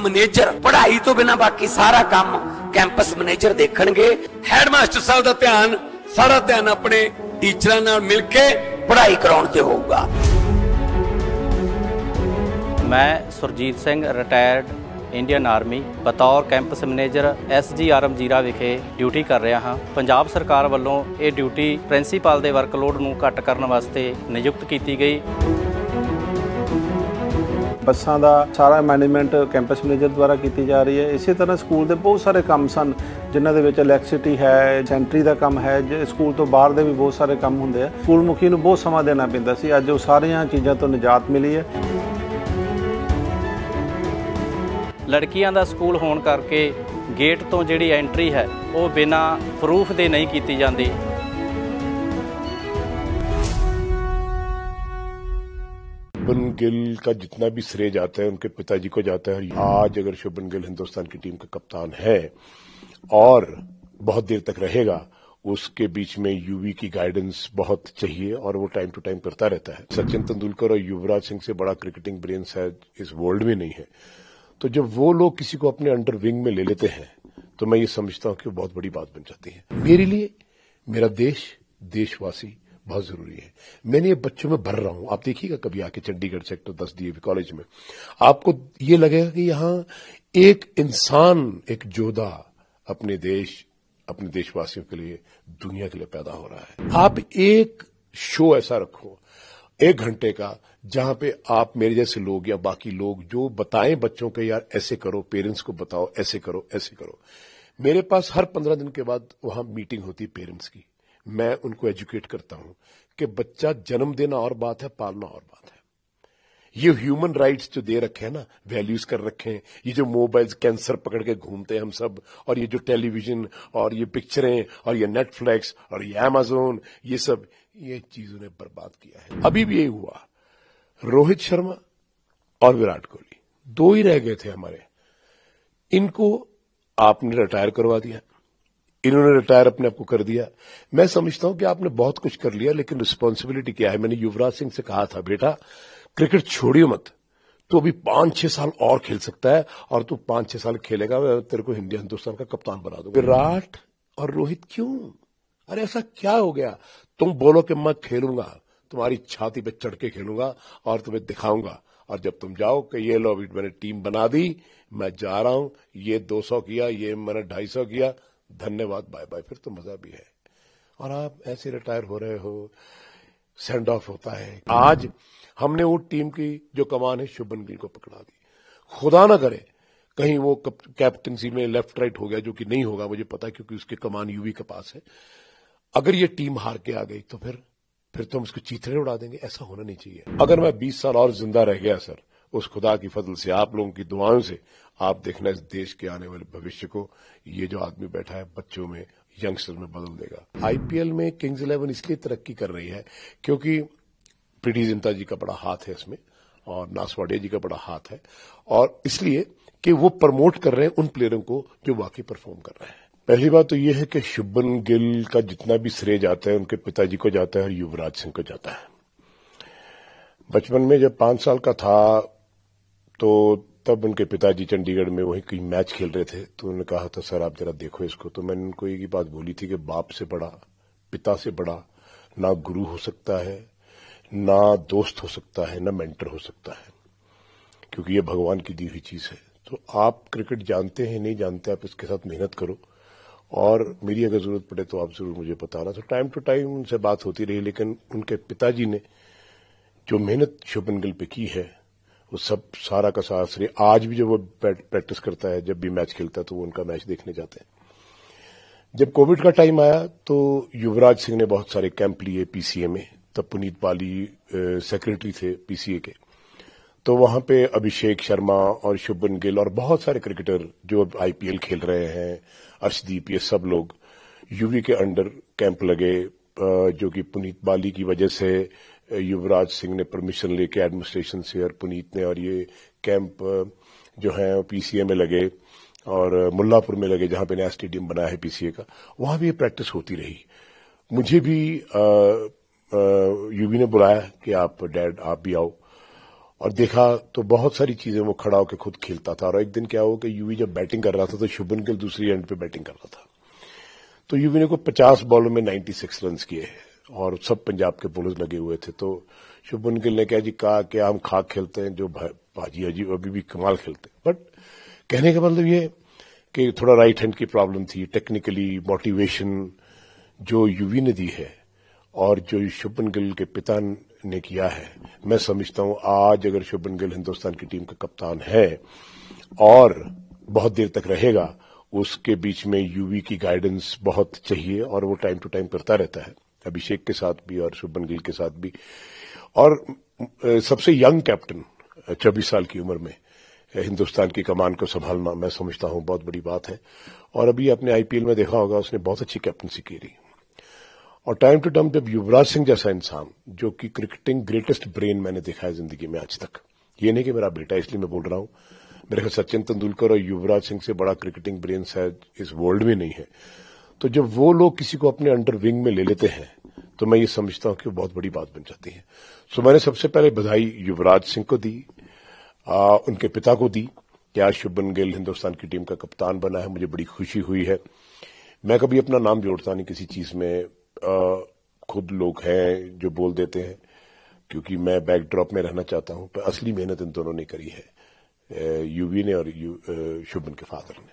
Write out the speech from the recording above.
Manager पढ़ाई तो बिना बाकी सारा काम कैंपस मैनेजर देखणगे। हैडमास्टर साहब का ध्यान सारा ध्यान अपने टीचरां नाल मिलके पढ़ाई कराउण ते होऊगा। मैं Surjeet Singh retired Indian army बतौर कैंपस मैनेजर SGRM जीरा विखे ड्यूटी कर रहा हाँ। पंजाब सरकार वालों ये ड्यूटी प्रिंसीपल के वर्कलोड नूं घट करने वास्ते नियुक्त की गई। बसां दा सारा मैनेजमेंट कैंपस मैनेजर द्वारा की जा रही है। इसी तरह स्कूल के बहुत सारे काम सन जिन्हां दे विच इलैक्ट्रिसिटी है, सेंटरी का काम है, स्कूल तो बाहर दे भी बहुत सारे काम हुंदे आ। स्कूल मुखी नूं बहुत समा देना पैंदा सी, अज वो सारियां चीज़ां तो निजात मिली है। लड़कियां दा स्कूल होने करके गेट तो जिहड़ी एंट्री है वो बिना प्रूफ दे नहीं की जाती। शुभमन गिल का जितना भी श्रेय जाता है उनके पिताजी को जाता है। आज अगर शुभमन गिल हिंदुस्तान की टीम का कप्तान है और बहुत देर तक रहेगा, उसके बीच में यूवी की गाइडेंस बहुत चाहिए और वो टाइम टू टाइम करता रहता है। सचिन तेंदुलकर और युवराज सिंह से बड़ा क्रिकेटिंग ब्रेन शायद इस वर्ल्ड में नहीं है। तो जब वो लोग किसी को अपने अंडर विंग में ले लेते हैं तो मैं ये समझता हूं कि वो बहुत बड़ी बात बन जाती है। मेरे लिए मेरा देश, देशवासी बहुत जरूरी है। मैंने ये बच्चों में भर रहा हूं। आप देखिएगा कभी आके चंडीगढ़ सेक्टर 10 DAV कॉलेज में, आपको ये लगेगा कि यहां एक इंसान, एक जोधा अपने देश, अपने देशवासियों के लिए, दुनिया के लिए पैदा हो रहा है। आप एक शो ऐसा रखो 1 घंटे का, जहां पे आप मेरे जैसे लोग या बाकी लोग जो बताएं बच्चों को, यार ऐसे करो, पेरेंट्स को बताओ ऐसे करो ऐसे करो। मेरे पास हर 15 दिन के बाद वहां मीटिंग होती है पेरेंट्स की। मैं उनको एजुकेट करता हूं कि बच्चा जन्म देना और बात है, पालना और बात है। ये ह्यूमन राइट्स जो दे रखे हैं ना, वैल्यूज कर रखे हैं, ये जो मोबाइल कैंसर पकड़ के घूमते हैं हम सब, और ये जो टेलीविजन और ये पिक्चरें और ये नेटफ्लिक्स और ये अमेज़न, ये सब, ये चीजों ने बर्बाद किया है। अभी भी यही हुआ, रोहित शर्मा और विराट कोहली 2 ही रह गए थे हमारे। इनको आपने रिटायर करवा दिया, इन्होंने रिटायर अपने आप को कर दिया। मैं समझता हूं कि आपने बहुत कुछ कर लिया, लेकिन रिस्पॉन्सिबिलिटी क्या है। मैंने युवराज सिंह से कहा था, बेटा क्रिकेट छोड़ियो मत, तू अभी 5-6 साल और खेल सकता है, और तू 5-6 साल खेलेगा, मैं तेरे को हिंदुस्तान का कप्तान बना दूंगा। विराट और रोहित क्यों? अरे ऐसा क्या हो गया? तुम बोलो कि मैं खेलूंगा, तुम्हारी छाती पे चढ़ के खेलूंगा और तुम्हें दिखाऊंगा, और जब तुम जाओ कि ये लो मैंने टीम बना दी, मैं जा रहा हूं, ये 200 किया, ये मैंने 250 किया, धन्यवाद, बाय बाय, फिर तो मजा भी है। और आप ऐसे रिटायर हो रहे हो, सेंड ऑफ होता है। आज हमने वो टीम की जो कमान है शुभमन गिल को पकड़ा दी। खुदा ना करे कहीं वो कैप्टनसी में लेफ्ट राइट हो गया, जो कि नहीं होगा मुझे पता है, क्योंकि उसके कमान यूवी के पास है। अगर ये टीम हार के आ गई तो फिर तो हम उसको चीथड़े उड़ा देंगे। ऐसा होना नहीं चाहिए। अगर मैं 20 साल और जिंदा रह गया सर, उस खुदा की फजल से, आप लोगों की दुआओं से, आप देखना इस देश के आने वाले भविष्य को ये जो आदमी बैठा है बच्चों में, यंगस्टर में बदल देगा। IPL में किंग्स 11 इसलिए तरक्की कर रही है क्योंकि प्रीति जिंटा जी का बड़ा हाथ है इसमें, और नासवाडिया जी का बड़ा हाथ है, और इसलिए कि वो प्रमोट कर रहे हैं उन प्लेयरों को जो वाकई परफॉर्म कर रहे हैं। पहली बात तो ये है कि शुभमन गिल का जितना भी श्रेय जाता है उनके पिताजी को जाता है और युवराज सिंह को जाता है। बचपन में जब 5 साल का था तो तब उनके पिताजी चंडीगढ़ में वही कोई मैच खेल रहे थे, तो उन्होंने कहा था सर आप जरा देखो इसको। तो मैंने उनको एक ही बात बोली थी कि बाप से बड़ा, पिता से बड़ा ना गुरु हो सकता है, ना दोस्त हो सकता है, ना मेंटर हो सकता है, क्योंकि ये भगवान की दी हुई चीज है। तो आप क्रिकेट जानते हैं नहीं जानते, आप इसके साथ मेहनत करो, और मेरी अगर जरूरत पड़े तो आप जरूर मुझे बताना। तो टाइम टू टाइम उनसे बात होती रही, लेकिन उनके पिताजी ने जो मेहनत शुभमन गिल पे की है वो सब सारा का सारा श्रेय, आज भी जब वो प्रैक्टिस करता है, जब भी मैच खेलता है तो वो उनका मैच देखने जाते हैं। जब कोविड का टाइम आया तो युवराज सिंह ने बहुत सारे कैंप लिए PCA में, तब पुनीत पाली सेक्रेटरी थे PCA के, तो वहां पे अभिषेक शर्मा और शुभमन गिल और बहुत सारे क्रिकेटर जो IPL खेल रहे हैं, अर्शदीप, ये सब लोग यूवी के अंडर कैंप लगे, जो कि पुनीत बाली की वजह से युवराज सिंह ने परमिशन लेके एडमिनिस्ट्रेशन से और पुनीत ने, और ये कैंप जो है PCA में लगे और मुल्लापुर में लगे, जहां पे नया स्टेडियम बना है PCA का, वहां भी ये प्रैक्टिस होती रही। मुझे भी यूवी ने बुलाया कि आप डैड आप भी आओ, और देखा तो बहुत सारी चीजें वो खड़ा होकर खुद खेलता था। और एक दिन क्या हुआ कि यूवी जब बैटिंग कर रहा था तो शुभमन गिल दूसरी एंड पे बैटिंग कर रहा था। तो यूवी ने को 50 बॉलों में 96 रन किए और सब पंजाब के बॉलर्स लगे हुए थे। तो शुभमन गिल ने कहा कि हम खाक खेलते हैं, जो भाजी अजी अभी भी कमाल खेलते हैं। बट कहने का मतलब ये कि थोड़ा राइट हैंड की प्रॉब्लम थी, टेक्निकली मोटिवेशन जो यूवी ने दी है और जो शुभमन गिल के पिता ने किया है, मैं समझता हूं आज अगर शुभमन गिल हिंदुस्तान की टीम का कप्तान है और बहुत देर तक रहेगा, उसके बीच में यूवी की गाइडेंस बहुत चाहिए और वो टाइम टू टाइम करता रहता है, अभिषेक के साथ भी और शुभमन गिल के साथ भी। और सबसे यंग कैप्टन 24 साल की उम्र में हिंदुस्तान की कमान को संभालना मैं समझता हूं बहुत बड़ी बात है। और अभी आपने आईपीएल में देखा होगा उसने बहुत अच्छी कैप्टनसी की रही। और टाइम टू टाइम जब युवराज सिंह जैसा इंसान, जो कि क्रिकेटिंग ग्रेटेस्ट ब्रेन मैंने देखा है जिंदगी में आज तक, ये नहीं कि मेरा बेटा इसलिए मैं बोल रहा हूं, मेरे ख्याल सचिन तेंदुलकर और युवराज सिंह से बड़ा क्रिकेटिंग ब्रेन शायद इस वर्ल्ड में नहीं है। तो जब वो लोग किसी को अपने अंडर विंग में ले लेते हैं तो मैं ये समझता हूं कि वो बहुत बड़ी बात बन जाती है। सो मैंने सबसे पहले बधाई युवराज सिंह को दी, उनके पिता को दी कि आज शुभमन गिल हिंदुस्तान की टीम का कप्तान बना है। मुझे बड़ी खुशी हुई है। मैं कभी अपना नाम जोड़ता नहीं किसी चीज में, खुद लोग हैं जो बोल देते हैं, क्योंकि मैं बैकड्रॉप में रहना चाहता हूं, पर असली मेहनत इन दोनों ने करी है, यूवी ने और शुभमन के फादर ने।